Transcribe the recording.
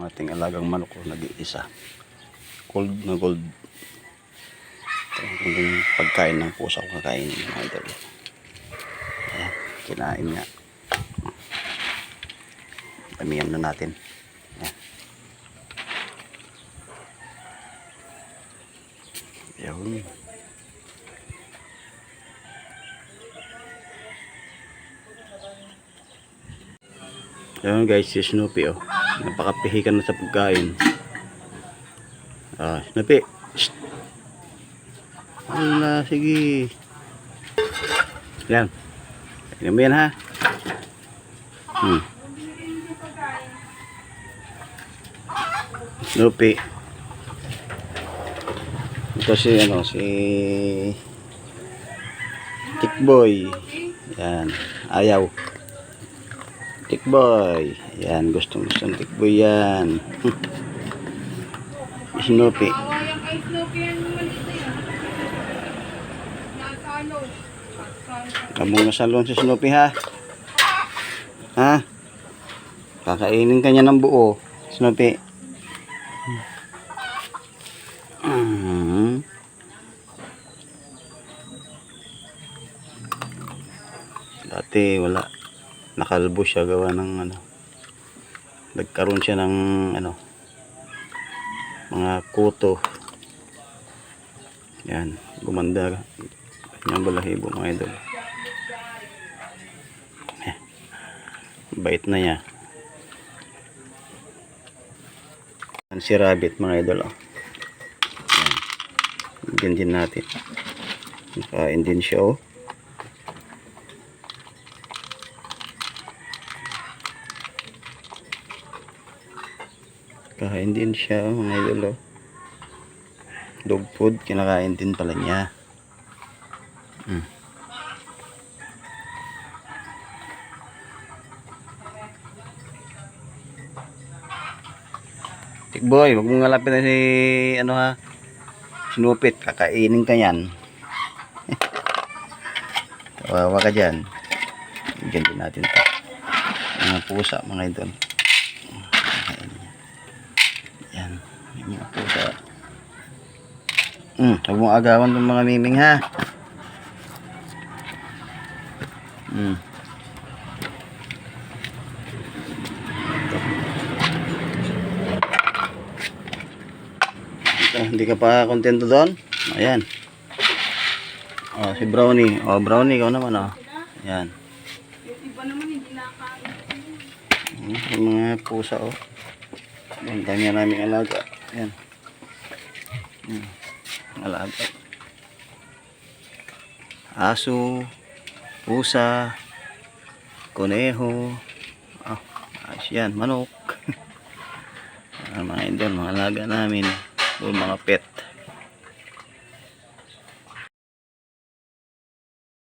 ating alagang manok ko nag-iisa. Gold na gold. Ito yung pagkain ng pusa ko kakainin mga idol. Ayan, kinain nga. Damihan na natin. Ayan. Yun. Ayan guys, si Snoopy oh. Napakapihikan na sa pagkain. Snoopy. Shh. Wala, sige. Yan. Tignan mo yan ha. Snoopy. Ito si si Tikboy. Yan. Ayaw. Tikboy. Yan. Gustong ng Tikboy yan. Snoopy. Kabong na salon si Snoopy ha. Ha? Kakainin ka niya ng buo. Snoopy. Dati wala. Nakalbo siya gawa ng nagkaroon siya ng mga kuto. Yan, gumanda kanyang balahibo mga idol. Bait na niya. Yan si Rabbit mga idol oh. Yan din natin. Nakain din siya oh. Kain din siya mga idol oh. Dog food kinakain din pala niya. Tikboy, wag mong ngalapin na si Snoopy, kakainin ka yan. Kawawa ka dyan. Bigyan din natin ito. Mga pusa mga idol. Yan, mga pusa. Huwag mong agawan ng mga miming ha. Hindi ka pa kontento doon? Ayan. Si Brownie. Brownie, ikaw naman Ayan. Iba naman hindi nakain. Yung mga pusa ang dami naming alaga. Ayan. Alaga. Aso, pusa, kuneho. Ayos yan, manok. Mga idol, mga alaga namin. Mga pet.